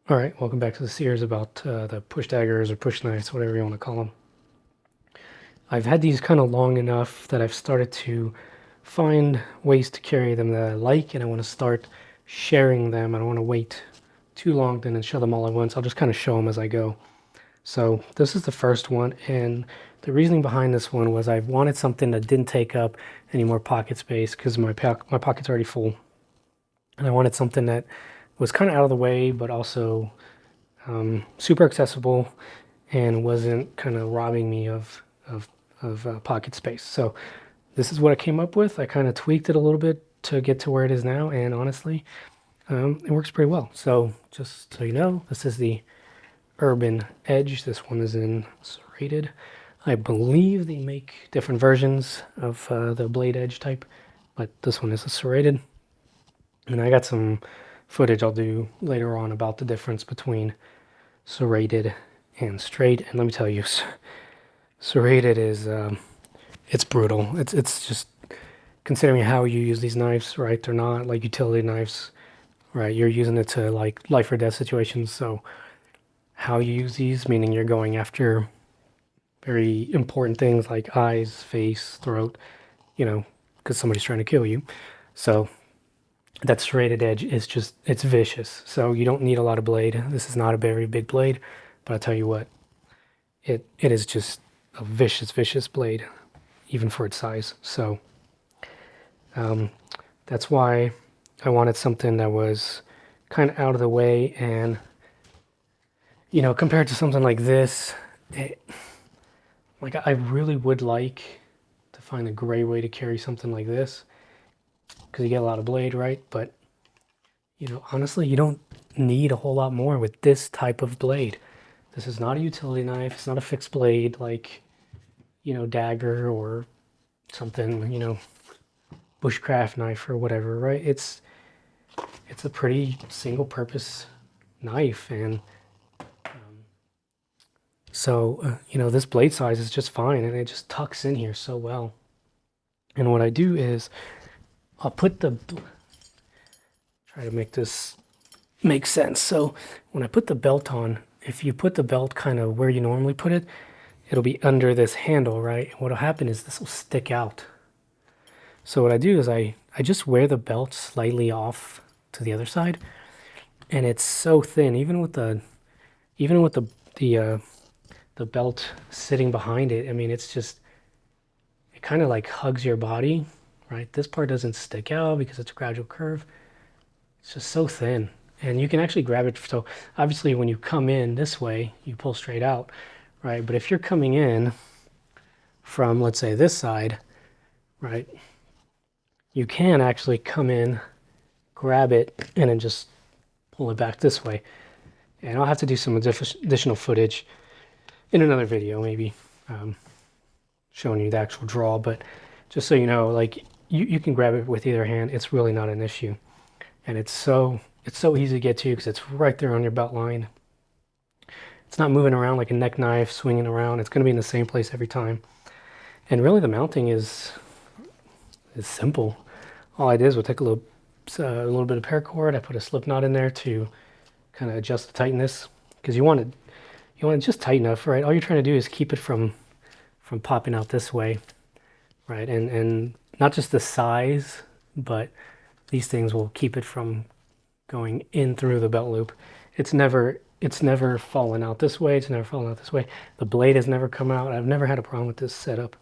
All right, welcome back to the series about the push daggers or push knives, whatever you want to call them. I've had these kind of long enough that I've started to find ways to carry them that I like, and I want to start sharing them. I don't want to wait too long then and show them all at once. I'll just kind of show them as I go. So this is the first one, and the reasoning behind this one was I wanted something that didn't take up any more pocket space because my pocket's already full, and I wanted something that was kind of out of the way, but also super accessible and wasn't kind of robbing me of pocket space. So this is what I came up with. I kind of tweaked it a little bit to get to where it is now, and honestly, it works pretty well. So just so you know, this is the Urban Edge. This one is in serrated. I believe they make different versions of the blade edge type, but this one is a serrated. And I got some footage I'll do later on about the difference between serrated and straight. And let me tell you, serrated is it's brutal. It's just considering how you use these knives, right? They're not like utility knives, right? You're using it to like life or death situations. So how you use these, meaning you're going after very important things like eyes, face, throat, because somebody's trying to kill you. So that serrated edge is just, it's vicious. So you don't need a lot of blade. This is not a very big blade, but I'll tell you what, it is just a vicious blade, even for its size. So that's why I wanted something that was kind of out of the way, and compared to something like this, like I really would like to find a great way to carry something like this because you get a lot of blade, right? But honestly, you don't need a whole lot more with this type of blade. This is not a utility knife. It's not a fixed blade like, dagger or something, bushcraft knife or whatever, right? It's a pretty single purpose knife, and so this blade size is just fine, and it just tucks in here so well. And what I do is I'll put try to make this make sense. So when I put the belt on, if you put the belt kind of where you normally put it, it'll be under this handle, right? And what'll happen is this will stick out. So what I do is I just wear the belt slightly off to the other side, and it's so thin, even with the belt sitting behind it. I mean, it kind of like hugs your body, right? This part doesn't stick out because it's a gradual curve. It's just so thin, and you can actually grab it. So obviously when you come in this way, you pull straight out, right? But if you're coming in from, let's say, this side, right, you can actually come in, grab it, and then just pull it back this way. And I'll have to do some additional footage in another video, maybe showing you the actual draw. But just so you know, like you can grab it with either hand. It's really not an issue, and it's so easy to get to because it's right there on your belt line. It's not moving around like a neck knife, swinging around. It's going to be in the same place every time. And really, the mounting is simple. All I did is we'll take a little bit of paracord. I put a slip knot in there to kind of adjust the tightness, because you want it just tight enough, right? All you're trying to do is keep it from popping out this way, right? And not just the size, but these things will keep it from going in through the belt loop. It's never fallen out this way. It's never fallen out this way. The blade has never come out. I've never had a problem with this setup,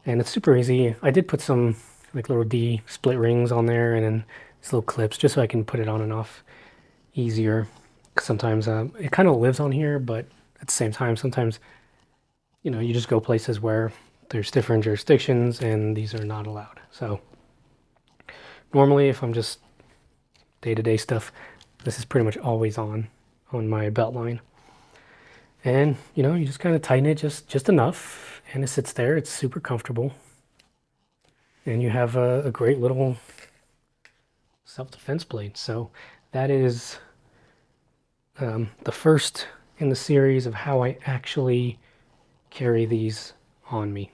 and it's super easy. I did put some like little D split rings on there, and then these little clips just so I can put it on and off easier. Sometimes it kind of lives on here, but at the same time, sometimes you just go places where there's different jurisdictions and these are not allowed. So normally, if I'm just day-to-day stuff, this is pretty much always on my belt line. And you just kind of tighten it just enough, and it sits there. It's super comfortable, and you have a great little self-defense blade. So that is the first in the series of how I actually carry these on me.